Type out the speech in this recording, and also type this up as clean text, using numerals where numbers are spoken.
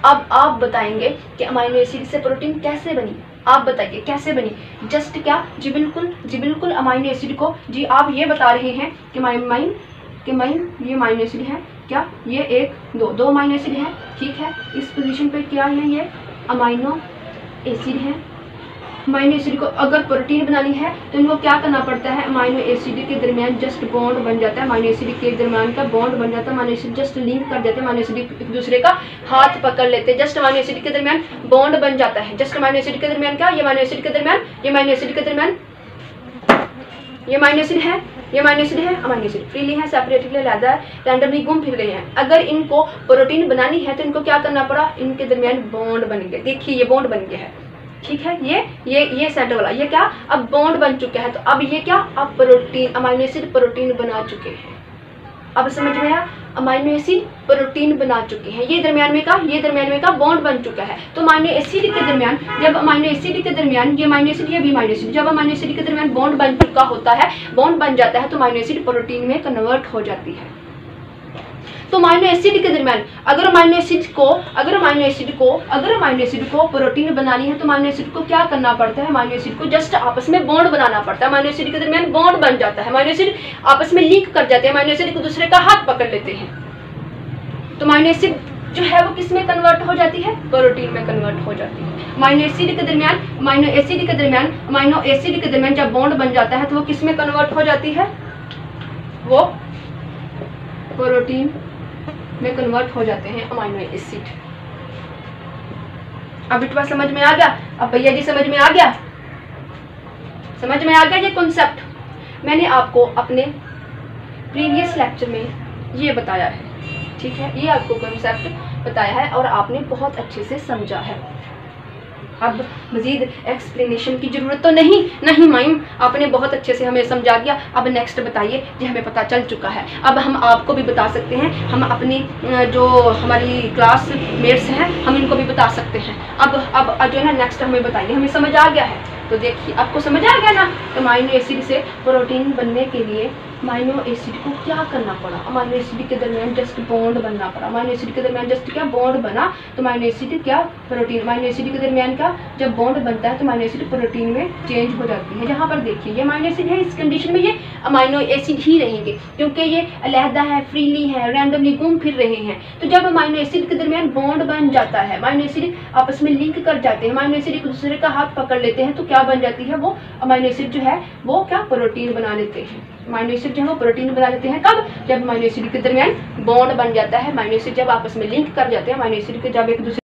अब आप बताएंगे कि अमाइनो एसिड से प्रोटीन कैसे बनी, आप बताइए कैसे बनी। जस्ट क्या जी बिल्कुल अमाइनो एसिड को जी आप ये बता रहे हैं कि ये अमाइनो एसिड है, क्या ये 1 2 अमाइनो एसिड है, ठीक है। इस पोजीशन पे क्या है, ये अमाइनो एसिड है। अमाइनो एसिड को अगर प्रोटीन बनानी है तो इनको क्या करना पड़ता है, अमाइनो एसिड के दरमियान जस्ट बॉन्ड बन जाता है, अमाइनो एसिड के दरमियान का बॉन्ड बन जाता है, अमाइनो एसिड जस्ट लिंक कर देते हैं, अमाइनो एसिड एक दूसरे का हाथ पकड़ लेते हैं, जस्ट अमाइनो एसिड के दरमियान बॉन्ड बन जाता है, जस्ट अमाइनो एसिड के दरमियान क्या, ये अमाइनो एसिड के दरमियान, ये अमाइनो एसिड के दरमियान, ये अमाइनो एसिड है, ये अमाइनो एसिड है, अमाइनो एसिड फ्रीली है, सेपरेटली अलग है, रैंडमली घूम फिर रहे हैं। अगर इनको प्रोटीन बनानी है तो इनको क्या करना पड़ा, इनके दरमियान बॉन्ड बन गया, देखिए ये बॉन्ड बन गया है, ठीक है। ये सेंटर वाला ये क्या अब बॉन्ड बन चुका है, तो अब ये क्या अब प्रोटीन अमाइनो एसिड प्रोटीन बना चुके हैं। अब समझ में आया, अमाइनो एसिड प्रोटीन बना चुके हैं, ये दरमियान में का बॉन्ड बन चुका है। तो अमाइनो एसिड के दरमियान जब अमाइनो एसिड के दरमियान ये अमाइनो एसिड, ये भी अमाइनो एसिड, जब अमाइनो एसिड के दरमियान बॉन्ड बन चुका होता है, बॉन्ड बन जाता है तो अमाइनो एसिड प्रोटीन में कन्वर्ट हो जाती है। तो अमाइनो एसिड के दरमियान अगर अमाइनो एसिड को प्रोटीन बनानी है तो अमाइनो एसिड को क्या करना पड़ता है, अमाइनो एसिड को जस्ट आपस में बॉन्ड बनाना पड़ता है, अमाइनो एसिड के दरमियान बॉन्ड बन जाता है, अमाइनो एसिड आपस में लिंक कर जाते हैं, अमाइनो एसिड को दूसरे का हाथ पकड़ लेते हैं। तो अमाइनो एसिड जो है वो किस में कन्वर्ट हो जाती है, प्रोटीन में कन्वर्ट हो जाती है। अमाइनो एसिड के दरमियान जब बॉन्ड बन जाता है तो वो किस में कन्वर्ट हो जाती है, वो प्रोटीन में कन्वर्ट हो जाते हैं अमाइनो एसिड। अब बिटवा समझ में आ गया, अब भैया जी समझ में आ गया ये कॉन्सेप्ट मैंने आपको अपने प्रीवियस लेक्चर में ये बताया है, ठीक है। ये आपको कॉन्सेप्ट बताया है और आपने बहुत अच्छे से समझा है। अब मजीद एक्सप्लेनेशन की जरूरत तो नहीं माइम, आपने बहुत अच्छे से हमें समझा दिया। अब नेक्स्ट बताइए, जो हमें पता चल चुका है, अब हम आपको भी बता सकते हैं, हम अपनी जो हमारी क्लास मेट्स हैं हम इनको भी बता सकते हैं। अब जो है ना नेक्स्ट हमें बताइए, हमें समझ आ गया है तो देखिए आपको समझ आ गया ना। अमाइनो एसिड से प्रोटीन बनने के लिए अमाइनो एसिड को क्या करना पड़ा, अमाइनो एसिड के दरमियान जस्ट बॉन्ड बनना पड़ा, अमाइनो एसिड के दरमियान जस्ट क्या बॉन्ड बना तो अमाइनो एसिड क्या प्रोटीन, अमाइनो एसिड के दरमियान का जब बॉन्ड बनता है तो अमाइनो एसिड प्रोटीन में चेंज हो जाती है। जहाँ पर देखिए ये अमाइनो एसिड है, इस कंडीशन में ये अमाइनो एसिड ही रहेंगे क्योंकि ये अलहदा है, फ्रीली है, रैंडमली घूम फिर रहे हैं। तो जब अमाइनो एसिड के दरमियान बॉन्ड बन जाता है, अमाइनो एसिड आपस में लिंक कर जाते हैं, अमाइनो एसिड एक दूसरे का हाथ पकड़ लेते हैं तो क्या बन जाती है, वो अमाइनो एसिड जो है वो क्या प्रोटीन बना लेते हैं। अमाइनो एसिड जो है वो प्रोटीन बना लेते हैं कब, जब अमाइनो एसिड के दरमियान बॉन्ड बन जाता है, अमाइनो एसिड जब आपस में लिंक कर जाते हैं, अमाइनो एसिड के जब एक दूसरे